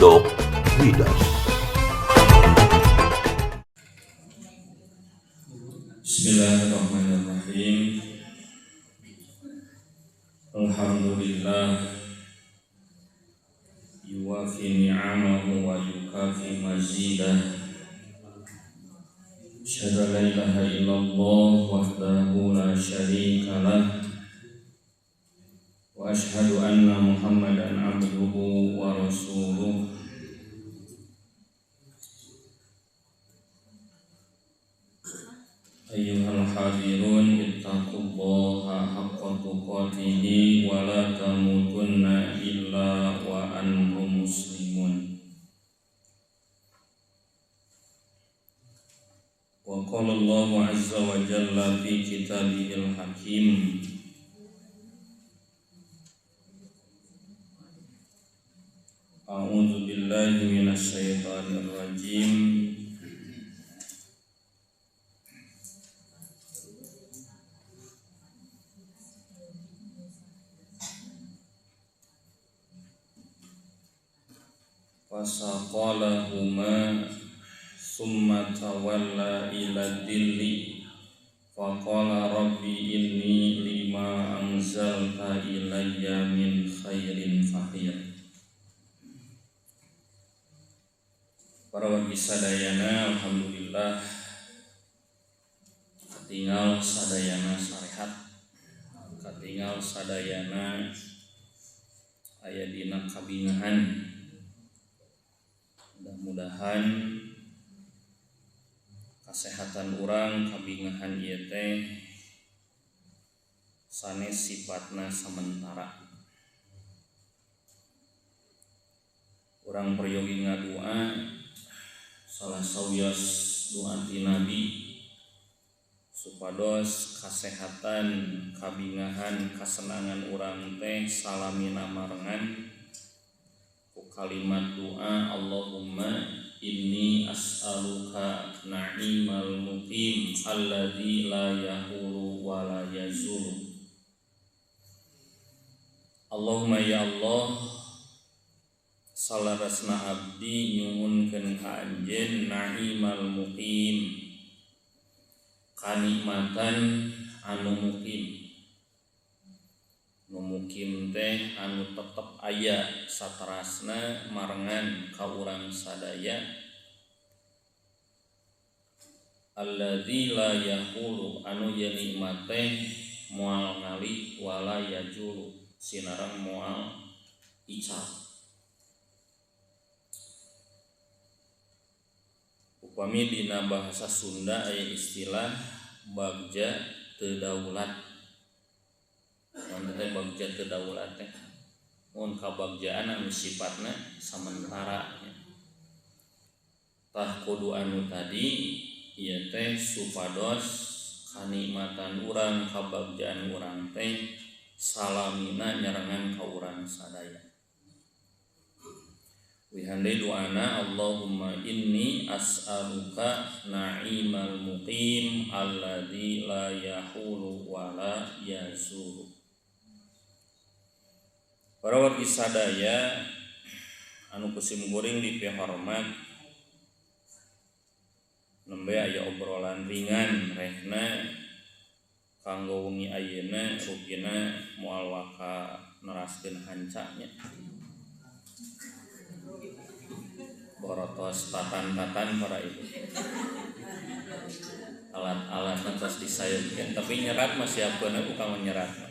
Pondok Midas. Bismillahirrahmanirrahim. Alhamdulillah yuwafi ni'amahu wa yukafi mazidah. Asyhadu an la ilaha illallah wahdahu la syarika lah wa asyhadu anna Muhammadan abduhu wa rasuluh. Ayyuhal hadirun ittaqullaha haqqa tuqatih wa la tamutunna illa wa antum muslimun. Wa qala Allahu azza wa jalla fi kitabihil hakim. A'udzu billahi minasy syaithanir rajim. Fasaqalahuma summa tawalla ila dhilli faqala rabbi inni lima anzalta ilayya min khairin faqir. Para wargi sadayana, alhamdulillah katingal sadayana sarehat, katingal sadayana aya dina kabingahan. Mudah-mudahan kesehatan urang kabingahan ieu teh sanes sifatna sementara. Urang peryogi ngadua salah sawios doa ti Nabi supados kasehatan kabingahan kasenangan urang teh salamina marengan kalimat doa Allahumma inni as'aluka na'imal muqim alladzi la yahulu wa la yazulu. Allahumma ya Allah, salarasna abdi nyuhunkeun ka anjeun na'imal muqim, kanikmatan anu muqim. Mukim teh anu tetep aya saterasna marengan ka urang sadaya. Alladzi la yahulu, anu ye nikmat teh moal ngalih wala yajulu, sinareng moal ical. Upami dina bahasa Sunda aya istilah bagja teu daulat. Teh bagja teu daulat teh mun kabagjaan anu sifatna sementara. Tah kudu anu tadi ieu teh supados kanikmatan urang kabagjaan urang teh salamina nyarengan ka urang sadaya. Wihande doana Allahumma inni as'aluka na'imal muqim alladzi la yahulu wa la yazulu. Para wargi sadaya anu kusim kuring dipihormat, nembe aya obrolan ringan rehna kanggo wengi ayeuna rupina moal waka neraskeun hancanya. Borotos tatan-tatan para ibu. Alat-alat tos disayeukeun tapi nyerat mah siapkeun bukan menyerat.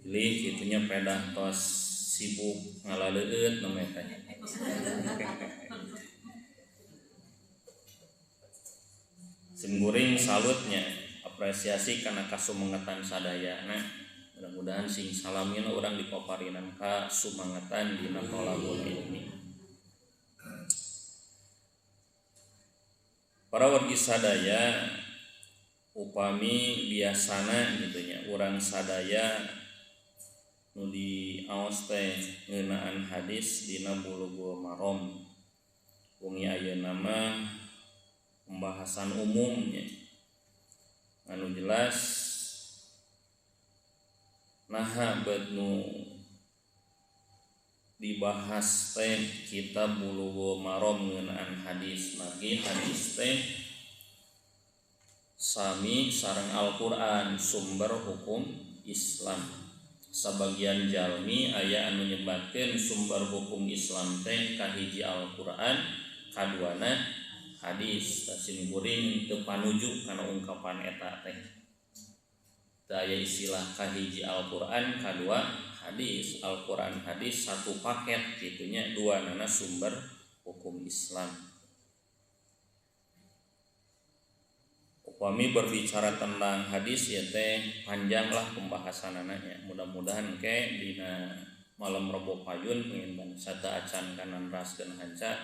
Pilih gitunya pedah tos sibuk ngalaleueut namanya teh. Simguring salutnya apresiasi karena kasumangetan sadayana. Mudah-mudahan sing salamina urang dipaparinan ka sumangetan dina thalabul ilmi. Para wargi sadaya, upami biasana gitunya urang sadaya nu diaos teh ngeunaan hadis dina Bulughul Maram. Wengi ayeuna mah pembahasan umumnya anu jelas Nah bednu dibahas teh kitab Bulughul Maram ngeunaan hadis lagi hadis teh sami sareng Al-Qur'an sumber hukum Islam. Sebagian jalmi aya anu nyebatkeun sumber hukum Islam teh kahiji Al-Qur'an, kaduana hadis. Sim kuring teu panuju kana ungkapan eta teh. Teu aya istilah kahiji Al-Qur'an, kadua hadis. Al-Qur'an hadis satu paket kitunya, duanana sumber hukum Islam. Upami berbicara tentang hadis ya teh panjanglah pembahasanana nya. Mudah-mudahan ke dina malam Rebo Payun pengen sata acan kanan raskeun hanca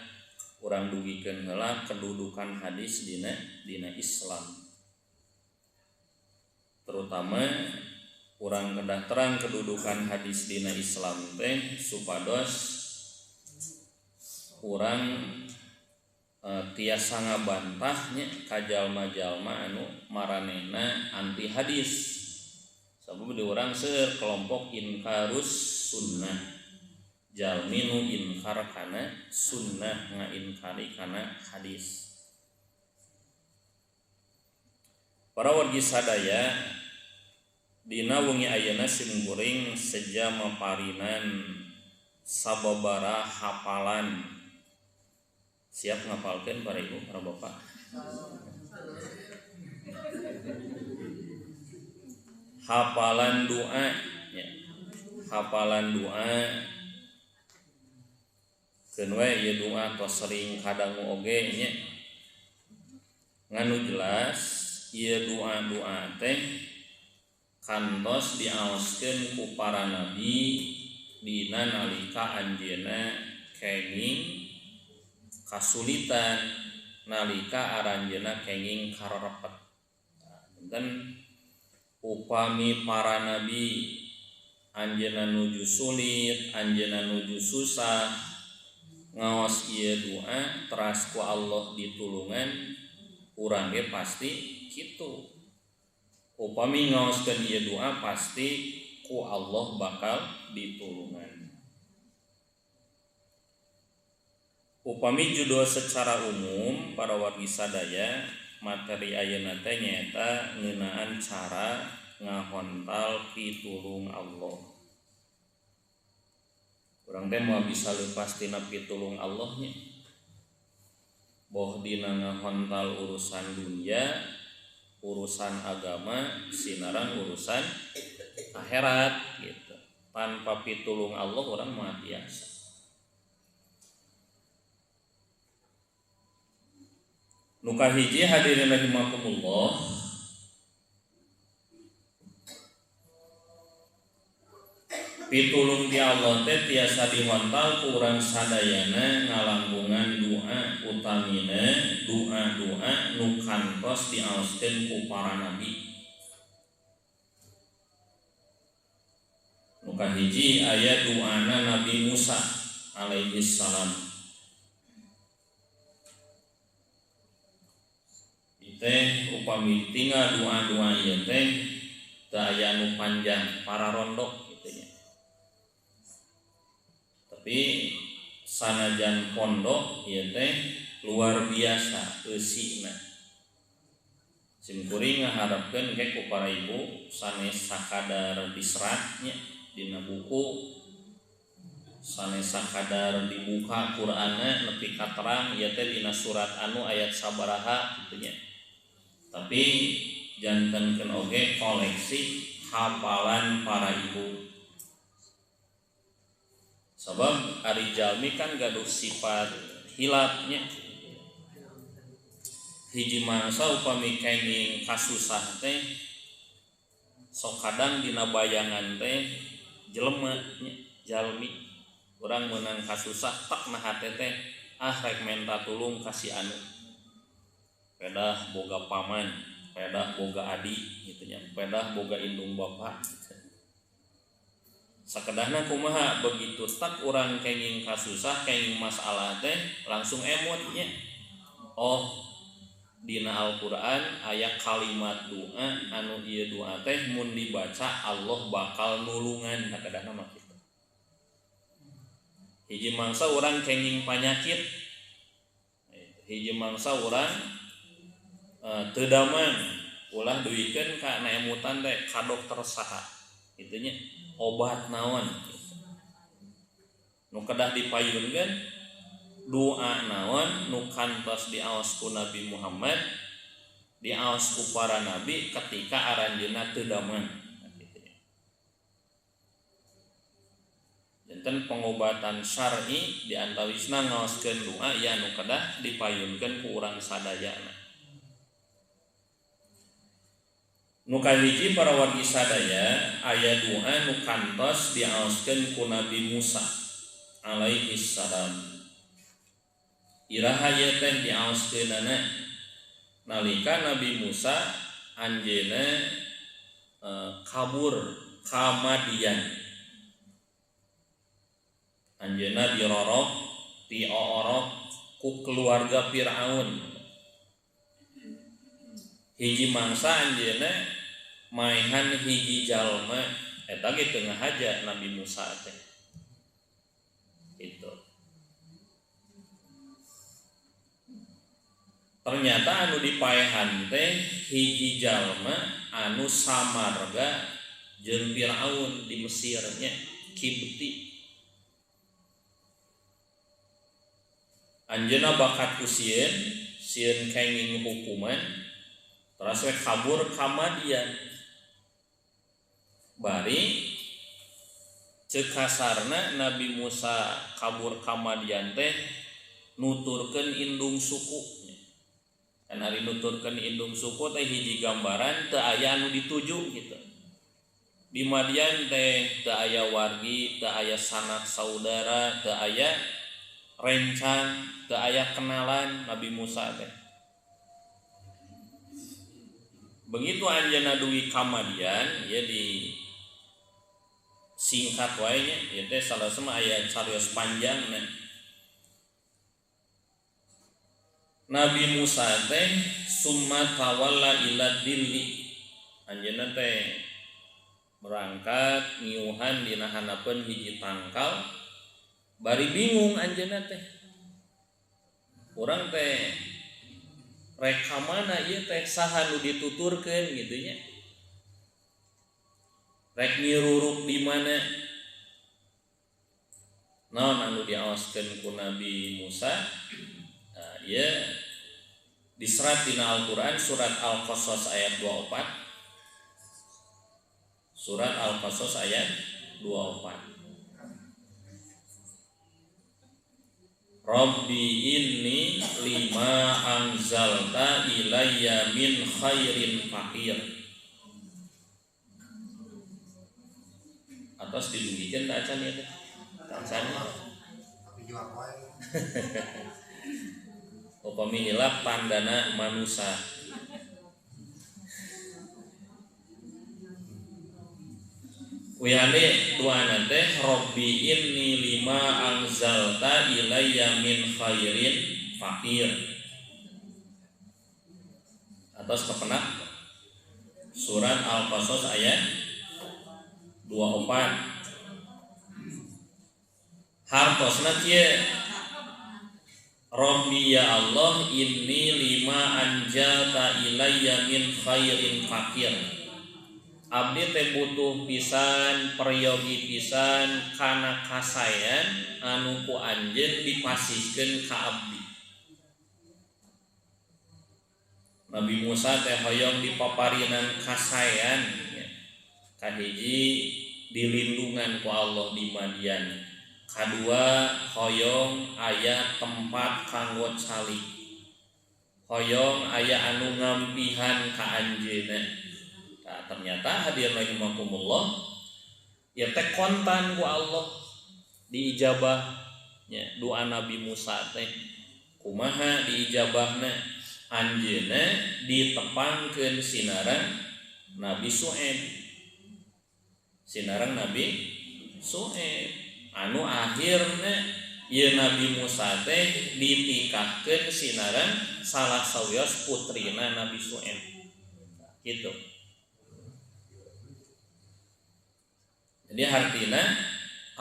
urang dugikeun heula kedudukan hadis dina Islam. Terutama urang kedah terang kedudukan hadis dina Islam teh supados urang tiasa ngabantahnya ka jalma-jalma anu maranehna anti hadis. Sabab di urang seueur kelompok inkarus sunnah, jalmi nu inkar kana sunnah, ngainkari kana hadis. Para wargi sadaya dina wengi ayeuna simkuring sejama parinan sababaraha hafalan. Siap ngapalkeun para ibu, para bapak? Hafalan doa ya. Hafalan doa keun we ieu doa tos sering kadangu oge nya. Nganu jelas ieu doa-doa teh kantos diaoskeun ku para nabi dina nalika anjeunna kenging kasulitan, nalika aranjeunna kenging karepet. Dan upami para nabi anjeunna nuju sulit, anjeunna nuju susah, ngaos ieu doa teras ku Allah ditulungan, urang ge pasti kitu. Upami ngaoskeun ieu doa pasti ku Allah bakal ditulungan. Upami judul secara umum para wargi sadaya materi ayeuna teh nyaeta ngeunaan cara ngahontal pitulung Allah. Urang teh moal bisa leupas tina pitulung Allah nya. Boh dina ngahontal urusan dunia, urusan agama, sinaran urusan akhirat gitu. Tanpa pitulung Allah urang moal biasa. Nuka hiji hadirin rahimakumullah, pitulung di Allah teh tiasa dihontal ku urang sadayana ngalangkungan doa utamina doa-doa nu kantos diaoskeun ku para nabi. Nuka hiji aya doana Nabi Musa alaihi salam. Teh upami tinggal doa-doa ieu teh teu aya nu panjang para rondok kitu nya. Tapi sanajan pondok ieu teh luar biasa eusina. Simkuring ngaharepkeun ke ku para ibu sanes sakadar diserat nya dina buku, sanes sakadar dibuka Qur'ana nepi ka terang ieu teh dina surat anu ayat sabaraha kitu nya. Tapi jantenkeun oge koleksi hafalan para ibu. Sebab ari jalmi kan gaduh sifat hilapnya. Hiji mangsa upami kenging kasusah teh sok kadang dina bayangan teh jelema nya jalmi. Urang meunang kasusah tak nah hate teh rek minta tulung kasih anu. Pedah boga paman, pedah boga adi gitu nya, pedah boga indung bapak. Sakedahna kumaha begitu tak urang kenging kasusah, kenging masalah teh langsung emot nya. Oh, dina Al-Qur'an aya kalimat doa anu ieu doa teh mun dibaca Allah bakal nulungan kadang-kadang mah kitu. Hiji mangsa urang kenging panyakit, hiji mangsa urang teu damang, ulah duikeun ka naemutan teh ka dokter saha. Kitu nya obat naon. Nu kedah dipayunkeun doa naon nu kantos diaos ku Nabi Muhammad, diaos ku para nabi ketika aranjeunna teu damang. Janten pengobatan syar'i diantawisna ngaoskeun doa ya nu kedah dipayunkeun ku urang sadayana. Nu kahiji para wargi sadaya aya doa nu kantos diaoskeun ku Nabi Musa alaihi salam. Iraha ieu teh diaoskeunana nalika Nabi Musa anjeunna kabur ka Madian. Anjeunna dirorok diorok ku keluarga Firaun. Hiji mangsa anjeunna maehan hiji jalma eta ge teu ngahaja Nabi Musa teh. Itu. Ternyata anu dipaehan teh hiji jalma anu samarga jeung Firaun di Mesir nya, Kibti. Anjeunna bakat ku sieun kenging hukuman, terus we kabur ka Madian. Bari ceuk kasarna Nabi Musa kabur ka Madian teh nuturkeun indung suku. Kan ari nuturkeun indung suku teh hiji gambaran teu aya anu dituju gitu. Di Madian teh teu aya wargi, teu aya sanak saudara, teu aya rencang, teu aya kenalan Nabi Musa teh. Begitu anjeunna duwi ka Madian, ya di singkat wae nya, ieu teh salasa mah aya carios panjangna. Nabi Musa teh summa tawalla ila dilli. Anjeunna teh berangkat ngiuhan dina hanapeun hiji tangkal. Bari bingung anjeunna teh. Urang teh rek ka mana ieu teh saha nu dituturkeun kitu nya. Rek ngiruruk di mana. Naon anu diaoskeun ku Nabi Musa? Nah, ieu diserat dina Al-Qur'an surat Al-Qasas ayat 24. Surat Al-Qasas ayat 24. Rabbi inni lima anzalta ilayya min khairin faqir. Atas dilungikeun da acan ieu teh. Acan. Upami hilap tandana manusia. Wihane doana teh Rabbi inni lima anzalta ilayya min khairin faqir. Atas kepenak surat Al-Qasas ayat 24. Hartosna kieu Rabbi ya Allah inni lima anzalta ilayya min khairin faqir. Abdi teh butuh pisan, peryogi pisan kana kasayan anu ku anjeun dipasihkeun ka abdi. Nabi Musa teh hoyong dipaparinan kasayan kahiji dilindungan ku Allah di Madian. Kadua hoyong aya tempat kanggo calik. Hoyong aya anu ngampihan ka anjeunna. Nah, ternyata hadirin rahimakumullah ya teh kontan ku Allah diijabahnya doa Nabi Musa teh kumaha diijabahna anjeunna ditepangkeun sinarang Nabi Syuaib. Sinarang Nabi Syuaib anu akhirna ieu Nabi Musa teh ditikahkeun sinaran salah sawios putrina Nabi Syuaib gitu. Jadi artina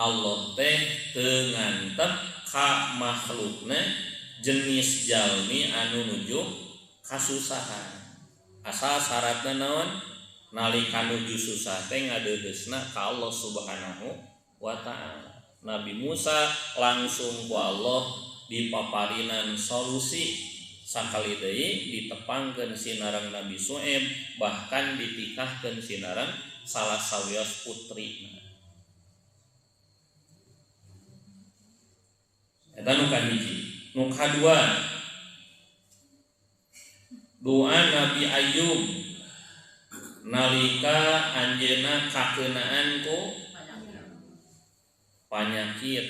Allah teh teu ngantep ka makhlukna jenis jalmi anu nuju kasusahan. Asal syaratna naon? Nalika nuju susah teh ngadeudeusna ka Allah Subhanahu wa taala. Nabi Musa langsung ku Allah dipaparinan solusi sakali deui ditepangkeun sinarang Nabi Syuaib bahkan ditikahkeun sinarang salah sawios putrina. Eta nu kahiji. Nu kadua doa Nabi Ayub nalika anjeunna kakeunaan ku panyakit.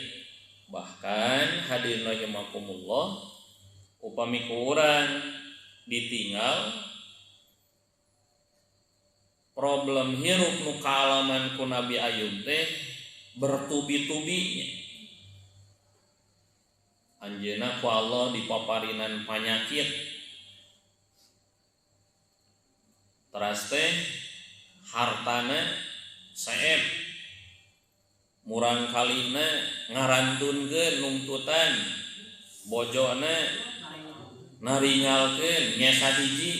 Bahkan hadirin rahimakumullah upami ku urang ditinggal problem hirup nu kaalaman ku Nabi Ayub teh bertubi-tubi. Anjeunna ku Allah dipaparinan panyakit. Teras teh hartana saeb murang kalina ngarantunkeun nungtutan bojona naringalkeun nyesa hiji.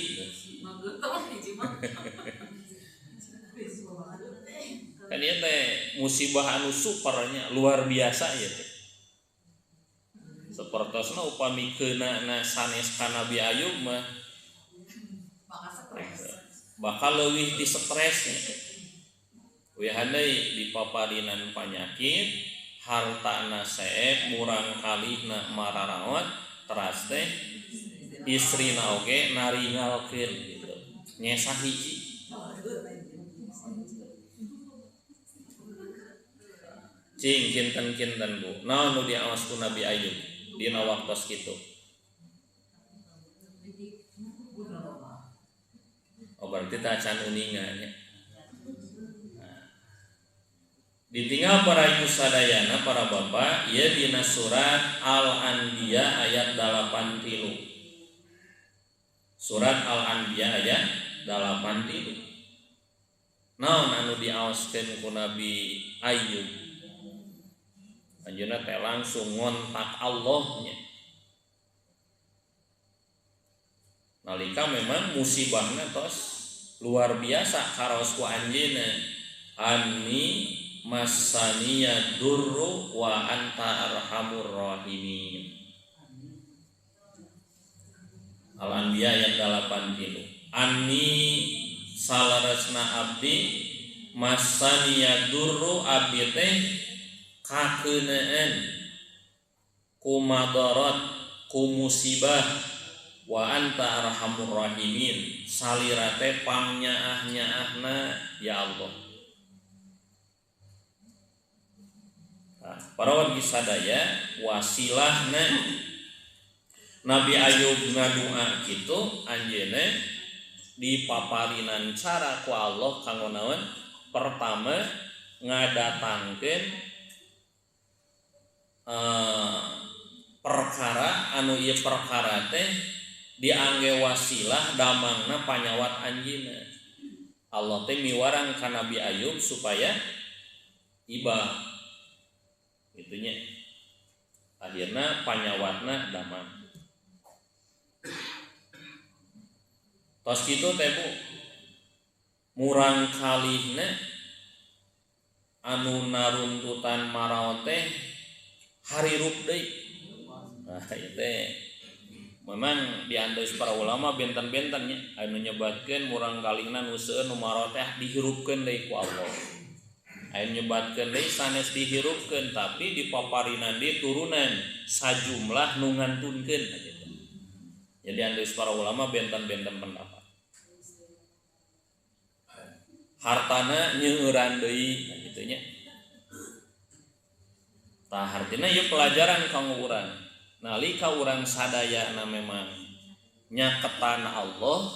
Kan ieu teh musibah anu supernya luar biasa ieu teh. Sapertosna upami keunana sanes ka Nabi Ayub mah bakal leuwih di stresnya. We handai dipaparinan panyakit, hartana saeb, murang kalihna mararawat, teras teh istrina oge naringalkeun gitu. Nyesa hiji. Cing kinten-kinten Bu. Naon nu diaos ku Nabi Ayub dina waktos kitu? Oh berarti teh acan uningan nya. Ditinggal para ibu sadayana para bapak ieu dina surat Al-Anbiya ayat 83. Surat Al-Anbiya ayat 83. Naon anu diaoskeun ku Nabi Ayub? Anjeunna teh langsung ngontak Allah nya. Nalika memang musibahna tos luar biasa karos ku anjeunna. Anni masaniya durru wa anta arhamur rahimin. Al-Anbiya ayat 83. Anni salaresna abdi masaniya durru abdi teh kakeunaan ku madarat ku musibah wa anta arhamur rahimin salira teh pamnyaah-nyaahna ya Allah. Para wargi sadaya wasilahna Nabi Ayub ngadua kitu anjeunna dipaparinan cara ku Allah kanggo naon? Pertama ngadatangkeun perkara anu ieu perkara teh diangge wasilah damangna panyawat anjeunna. Allah teh miwarang ka Nabi Ayub supaya iba itunya akhirna panyawatna damang. Tos kitu teh Bu murang kalihna anu naruntutan maraot teh harirup deui. Nah ieu teh memang diandeus para ulama benten-benten nya anu nyebatkeun murang kalihna nu seueur nu maraot teh dihirupkeun deui ku Allah. Anu nyebatkeun deui sanes dihirupkeun tapi dipaparinan di turunan sajumlah nu ngantunkeun gitu. Jadi andeus para ulama benten-benten pendapat. Hartana nyeueuran deui kitu nya. Tah artina ieu pelajaran kanggo urang. Nalika urang sadayana memang nyaketan Allah,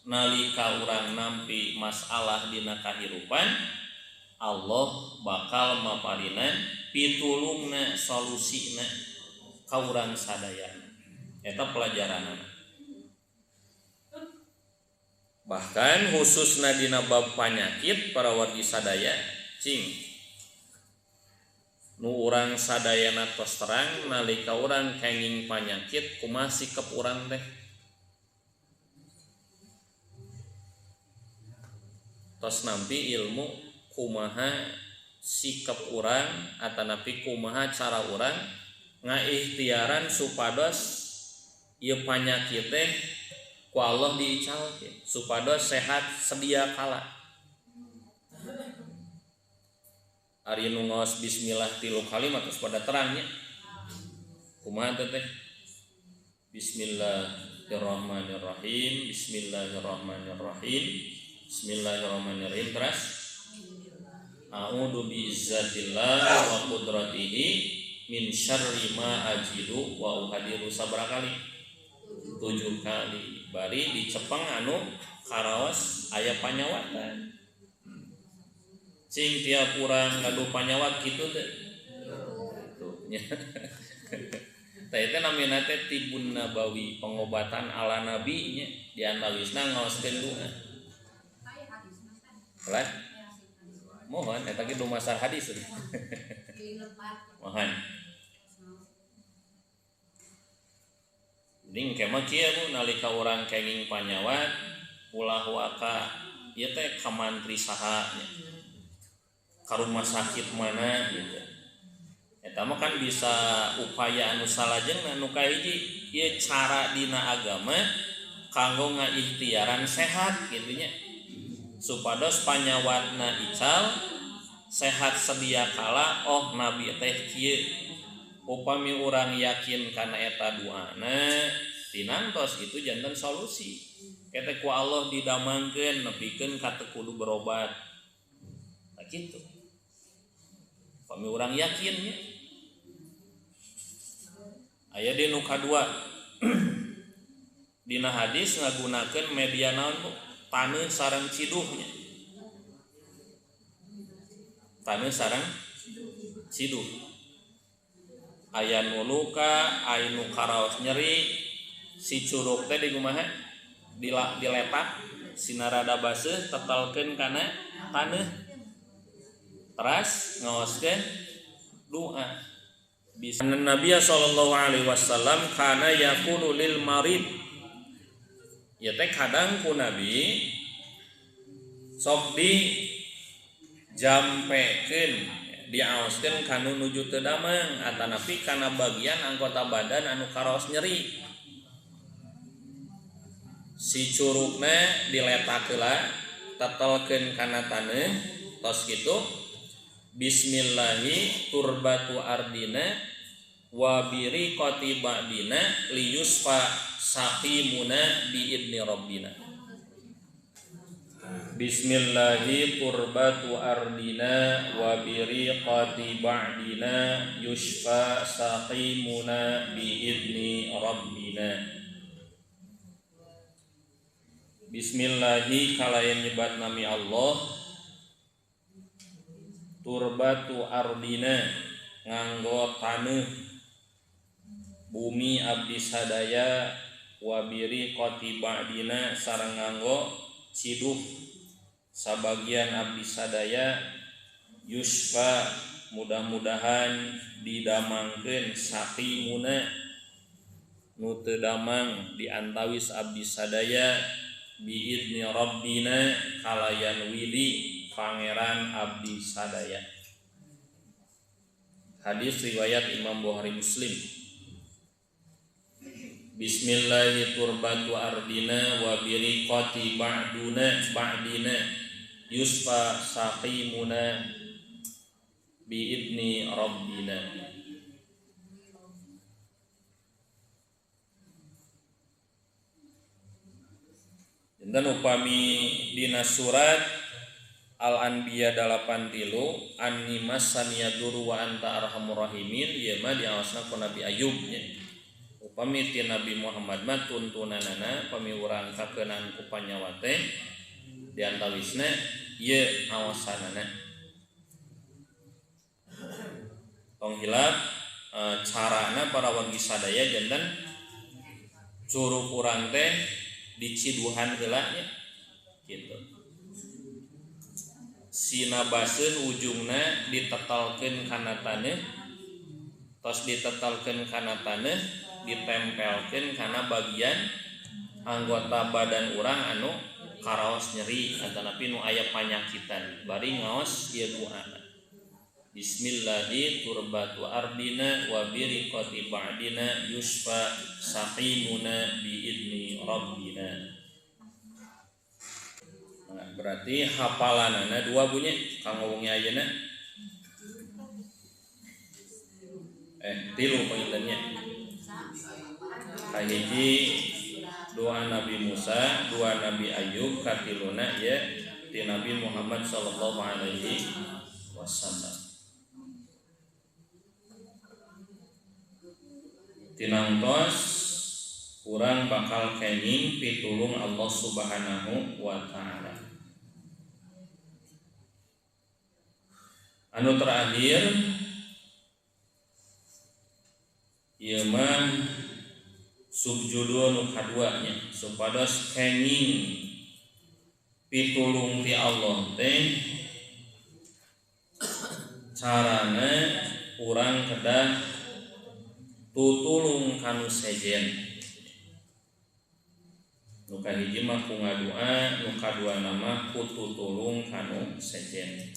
nalika urang nampi masalah dina kahirupan, Allah bakal maparinan pitulungna solusina ka urang sadayana eta pelajaran. Bahkan khususna dina bab panyakit para wargi sadaya cing nu urang sadayana tos terang nalika urang kenging panyakit kumaha sikep urang teh tos nampi ilmu kumaha sikep urang atanapi kumaha cara urang ngaikhtiaran supados ieu panyakit teh ku Allah diicalkeun supados sehat sedia kala. Ari nu ngaos bismillah 3 kali mah tos pada terangnya. Kumaha teh? Bismillahirrahmanirrahim. Bismillahirrahmanirrahim. Bismillahirrahmanirrahim terus a'udzu biizzatillah wa qudratihi min syarri ma ajidu wa uhadiru sabra kali 7 kali bari dicepeng anu karaos aya panyawatan cing tiap urang ngadu panyawat kitu teh tuh nya teh eta namina teh tibun nabawi pengobatan ala nabi nya di antawisna ngaoskeun doa lah mohon eta ge dumasar hadis mohon ding kemah kieu Bu nalika urang kenging panyawat ulah waka ieu teh ka mantri saha nya ka rumah sakit mana gitu eta mah kan bisa upaya anu salajengna nu kahiji ieu cara dina agama kanggo ngaikhtiaran sehat kitu nya supados panyawatna ical sehat sedia kala oh nabi teh kieu upami urang yakin kana eta doana tinantos itu janten solusi eta ku Allah didamangkeun nepikeun ka teu kudu berobat nah kitu upami urang yakinnya aya di nu kadua dina hadis ngagunakeun media naon taneuh sareng ciduhnya taneuh sareng ciduh aya nu luka aya nu karaos nyeri si curug teh di kumaha diletak sinarada baseuh tetelkeun kana taneuh teras ngaoskeun doa bisa Nabi sallallahu alaihi wasallam kana yaqulu lil marid ya teh kadang ku Nabi sok di jampekeun diaoskeun kanu nuju teu damang atanapi kana bagian anggota badan anu karaos nyeri si curugna diletak heula tetelkeun kana taneuh tos kitu bismillahi turbatu ardina wa biriqati ba'dina liyusfa saqimuna biidni rabbina bismillahi turbatu ardina wa biriqati ba'dina yushfa saqimuna biidni rabbina bismillahi kalayan nyebat nami Allah turbatu ardina nganggo taneuh bumi abdi sadaya wa biriqati ba'dina sareng nganggo ciduh sabagian abdi sadaya yusfa mudah-mudahan didamangkeun saqimuna nu teu damang di antawis abdi sadaya biidni rabbina kalayan widi pangeran abdi sadaya. Hadis riwayat Imam Bukhari Muslim. Bismillahi turbatu ardina wa biriqati ba'dina yusfa saqimuna biidni rabbina. Dan upami dina surat Al-Anbiya 83 anni masaniya duru wa anta arhamur rahimin ieu mah diaosna ku Nabi Ayub nya. Upami ti Nabi Muhammad mah tuntunanana pami urang kakeunaan ku panyawa teh diantawisna ieu aosanana. tong hilap carana para wargi sadaya jantan curug urang teh diciduhan heula nya kitu. Sina baseun ujungna ditetalkeun kana taneuh, tos ditetalkeun kana taneuh ditempelkeun kana bagian anggota badan urang anu karaos nyeri atanapi nu aya panyakitan bari ngaos ieu doana. Bismillahi turbatu ardina wa biriqati ba'dina yusfa saqimuna biidni rabbina. Nah, berarti hafalanana dua bunyi kanggo wong ayeuna. Tilu pengintennya. Kahiji doa Nabi Musa, doa Nabi Ayub, katiluna ya ti Nabi Muhammad sallallahu alaihi wasallam. Tinangtos urang bakal kenging pitulung Allah Subhanahu wa taala. Anu terakhir ieu mah subjudul nu kaduanya supados kenging pitulung ti Allah teh carana urang kedah tutulung kanu sejen. Nu kahiji mah ku ngadua, nu kaduana mah ku tutulung kanu sejen.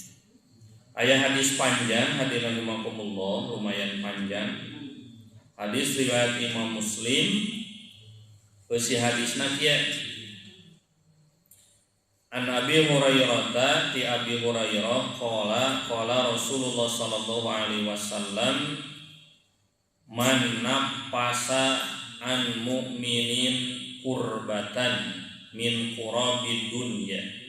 Aya hadis panjang hadirin rahimakumullah lumayan panjang. Hadis riwayat Imam Muslim. Beusi hadisna kieu. An Abi Hurairah ti Abi Hurairah qala Rasulullah sallallahu alaihi wasallam man nafasa an mu'minin kurbatan min qurabid dunya.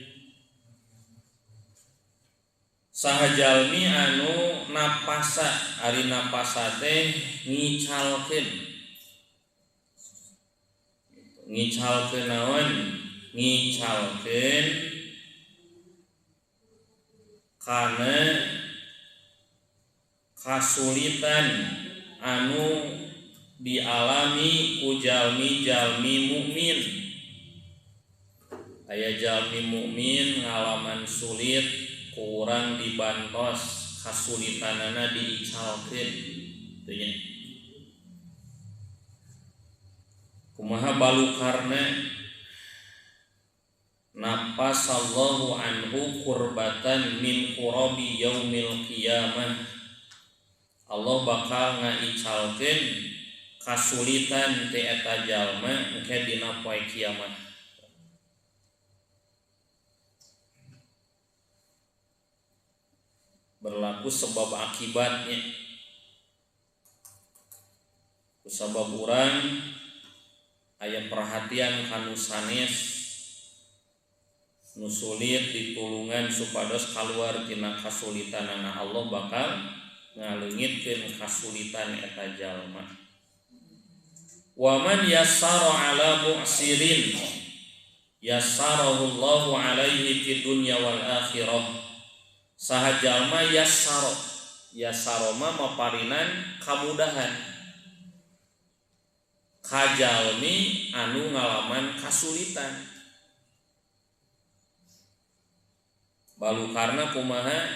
Sahajalmi anu napasa, ari napasa teh ngicalkeun. Ngicalkeun naon? Ngicalkeun kana kasulitan anu dialami ku jalmi-jalmi mukmin. Aya jalmi mukmin ngalaman sulit ku urang dibantos kasulitanana diicalkeun teu nya. Kumaha balukarna nafasallahu anhu kurbatan min qurabi yaumil qiyamah. Allah bakal ngaicalkeun kasulitan ti eta jalma engke dina poe kiamat. Berlaku sebab akibatnya. Kusabab urang aya perhatian kanu sanes nu sulit ditulungan supados kaluar tina kasulitanana, Allah bakal ngaleungitkeun kasulitan eta jalma. Wa man yassara ala mu'sirin yassarahu Allahu alaihi fid dunya wal akhirah. Saha jalma yassara mah maparinan kamudahan kajalmi anu ngalaman kasulitan. Balukarna kumaha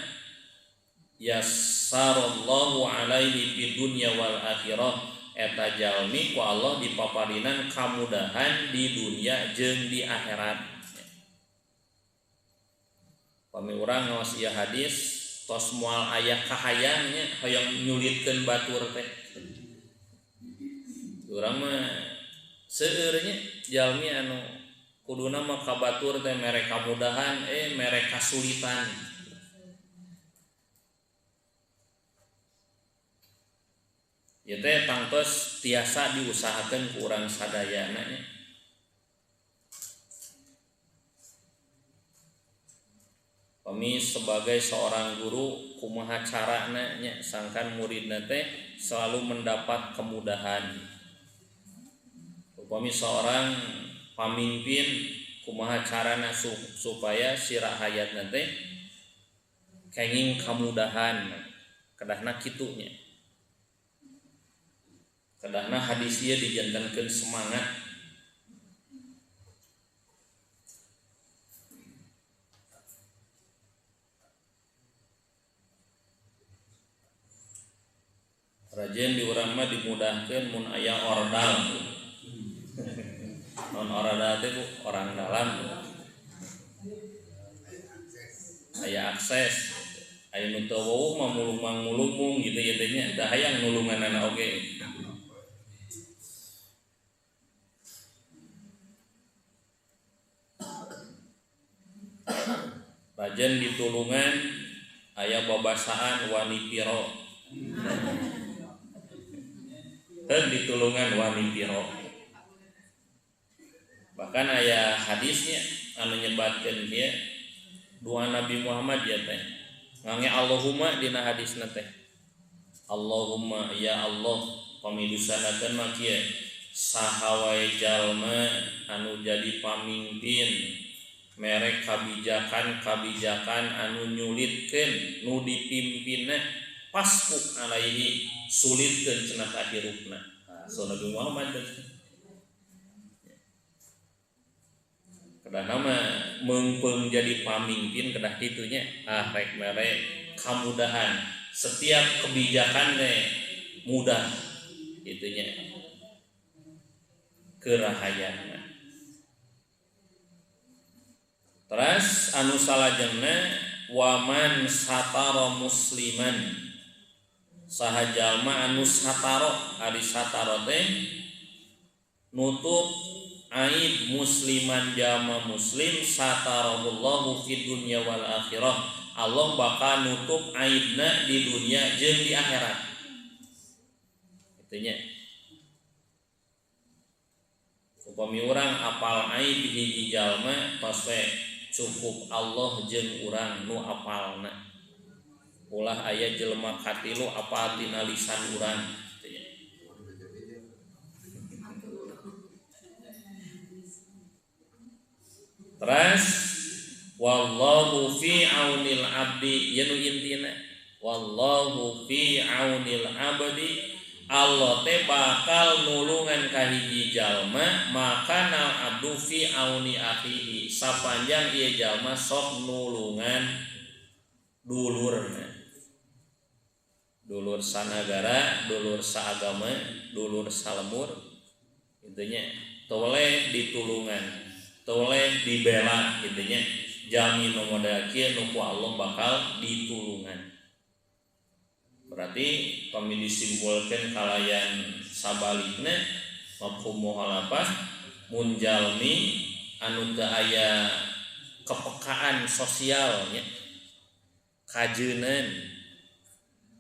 yassarallahu alaihi fid dunya wal akhirah, eta jalmi ku Allah dipaparinan kamudahan di dunia jeung di akhirat. Pami urang ngaos ieu hadis tos moal aya kahayangnya hoyong nyulitkeun batur teh. Urang mah seueur nya jalmi anu kuduna mah ka batur teh mere kamudahan mere kasulitan. Ieu teh tangtos tiasa diusahakeun ku urang sadayana nya. Kami sebagai seorang guru kumaha carana nya sangkan muridna teh selalu mendapat kemudahan. Upami seorang pamimpin kumaha carana supaya sirah hayatna teh kenging kemudahan kedahna kitu nya. Kadahna hadis ieu dijantankeun semangat. Rajin di urang mah dimudahkeun mun aya ordal. Non ordal teh orang dalam. Aya akses. Aya nu teu weuh mah mulung-mulung gitu ya teh nya. Da hayang nulunganana oge. Rajin ditulungan aya babasaan wani piro. Ditulungan wani piro. Bahkan aya hadisnya anu nyebatkeun kieu doa Nabi Muhammad ya teh. Ngange Allahumma dina hadisna teh. Allahumma ya Allah pamidusanakeun mah kieu saha wae jalma anu jadi pamimpin merek kabijakan anu nyulitkeun nu dipimpinna pasku alaihi sulitkeun cenah kahirupna. So Nabi Muhammad kedah nama meungpeung jadi pamimpin kedah kitunya rek mere kamudahan setiap kebijakan teh mudah itunya kerahayana. Terus anu salajengna waman satara musliman saha jalma anu sataro ari sataro teh nutup aib musliman jalma muslim satarallahu fid dunya wal akhirah. Allah bakal nutup aibna di dunia jeung di akhirat. Itunya upami urang apal aib hiji jalma tos we cukup Allah jeung urang nu apalna. Ulah aya jelema katilu apal tina lisan urang. Terus wallahu fi aunil abdi yanu intina wallahu fi aunil abdi Allah teh bakal nulungan ka hiji jalma maka nal abdu fi auni akhihi sapanjang ieu jalma sok nulungan dulurna. Dulur sanagara, dulur saagama, dulur salemur intinya toleh ditulungan, toleh dibela intinya jami nu model kieu nu ku Allah bakal ditulungan. Berarti kami disimpulkan kalayan sabalikna mafhum muhalafah mun jalmi anu teu aya kepekaan sosialnya kajeunan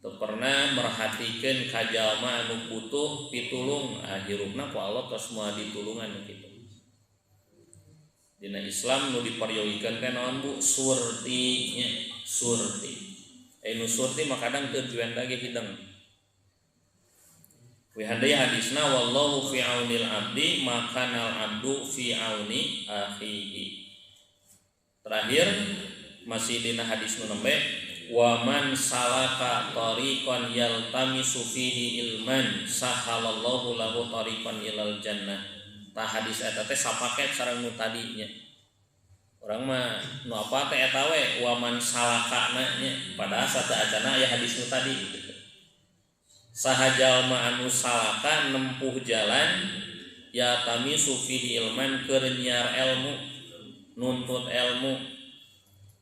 teu pernah merhatikeun ka jalma anu butuh pitulung hirupna ku Allah tos moal ditulungan kitu. Dina Islam nu diparioikeun teh naon Bu? Surti nya, surti. Nu surti mah kadang tujuan lagi hidang. Wi handai hadisna wallahu fi aunil abdi maka nal abdu fi auni akhihi. Terakhir masih dina hadis nu nembe wa man salaka tariqan yaltamisu fihi ilman sahalallahu lahu tariqan ilal jannah. Tah hadis eta teh sapaket sareng nu tadinya. Orang mah nu apa teh eta we waman salakana nya padahal sataacana aya hadis nu tadi gitu. Saha jalma anu salaka nempuh jalan ya tamisu fihi ilman keur nyiar ilmu nuntut ilmu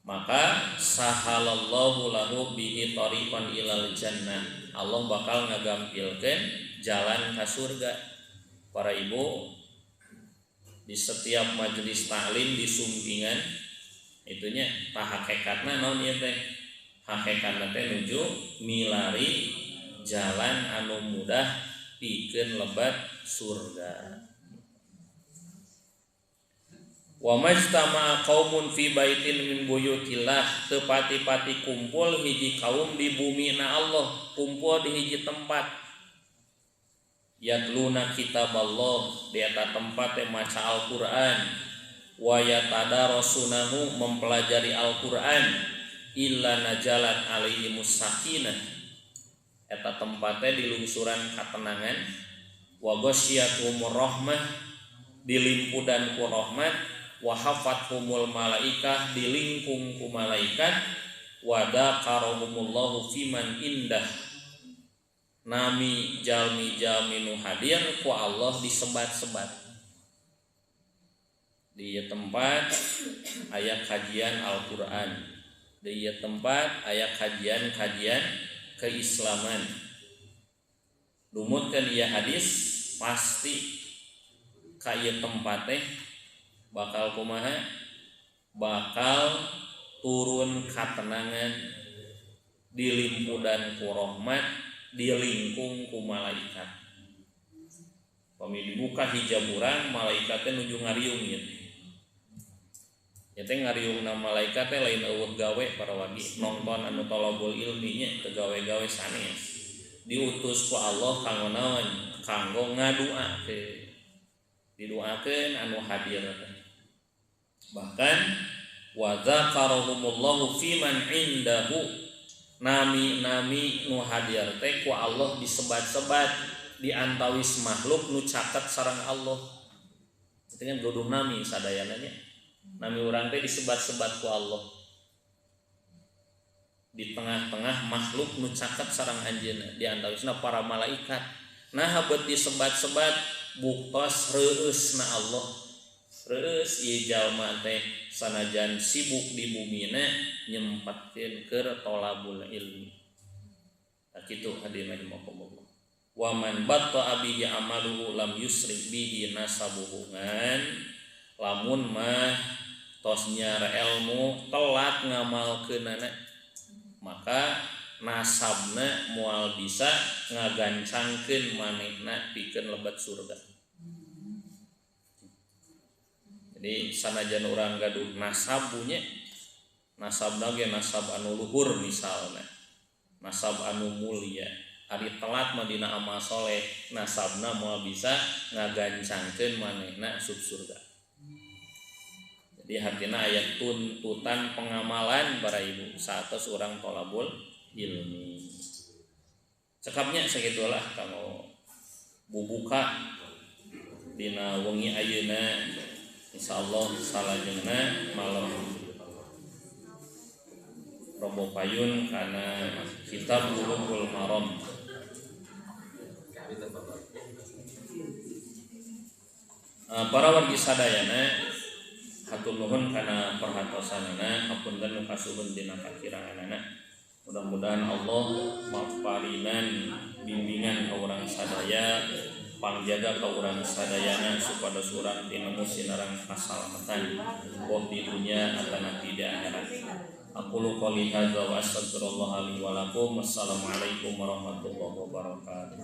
maka sahalallahu lahu bihi tariqan ilal jannah. Allah bakal ngagampilkeun jalan ka surga. Para ibu di setiap majelis taklim di sumpingan itunya tah hakikatna naon ieu teh hakikatna teh nuju milari jalan anu mudah pikeun lebat surga. Wa majtama'a qaumun fi baitin min buyutillah teu pati-pati kumpul hiji kaum di bumina Allah kumpul di hiji tempat yatluna kitaballah di eta tempat yang maca Al-Qur'an wa yatadarasunahu mempelajari Al-Qur'an illa najalat alaihimus sakinah eta tempatnya di lungsuran ketenangan wa ghasyiyatuhumur rahmah dilimpudan ku rahmat, wa hafathumul malaikah dilingkung ku malaikat, wa dzakarahumullahu fiman indah nami jalmi-jalmi nu hadir ku Allah disebat-sebat. Di tempat aya kajian Al-Qur'an, di tempat aya kajian-kajian keislaman. Lumutkeun ieu hadis pasti ka ieu tempat teh bakal kumaha? Bakal turun katenangan, dilimpudan ku rahmat, dilingkung ku malaikat. Pami dibuka hijab urang, malaikat teh nuju ngariung ieu. Ya teh ngariungna malaikat teh lain eueuh gawe para wagi, nonton anu thalabul ilmi nya teu gawe-gawe sanes. Diutus ku Allah kanggo naon? Kanggo ngaduakeun. Didoakeun anu hadir teh. Bahkan wa dzakarahumullahu fiman indahu nami-nami nu hadir teh ku Allah disebat-sebat di antawis makhluk nu caket sareng Allah. Itu kan goduh nami sadayana nya. Nami urang teh disebat-sebat ku Allah. Di tengah-tengah makhluk nu caket sareng anjeunna di antawisna para malaikat. Nah habeut disebat-sebat buktos reueusna Allah. Reueus ieu jalma teh sanajan sibuk di bumina nyempatkeun keur thalabul ilmi. Nah kitu hadirin rahimakumullah. Wa man batta bihi amaluhu lam yusrik bihi nasabuhu. Lamun mah tos nyara ilmu telat ngamalkeunana, maka nasabna moal bisa ngagancangkeun manehna pikeun lebet surga. Jadi sanajan urang gaduh nasab punya, nasabna ge nasab anu luhur misalna, nasab anu mulia, ari telat mah dina amal soleh, nasabna moal bisa ngagancangkeun manehna sub surga. Jadi hartina aya tuntutan pengamalan para ibu satos urang thalabul ilmi. Cekapnya sagitulah kanggo bubuka dina wengi ayeuna insyaallah salajengna malam Robo Payun kana kitab Bulughul Maram. Para wargi sadayana hatur nuhun kana perhatosanana, hapunten nu kasuhun dina kakiranganana. Mudah-mudahan Allah maparinan bimbingan ka urang sadaya, pangjaga ka urang sadayana supados urang tinemu sinareng kasalamatan wah di dunya atana di akhirat. Aqulu qouli hadza wa astaghfirullah li wa lakum. Wassalamualaikum warahmatullahi wabarakatuh.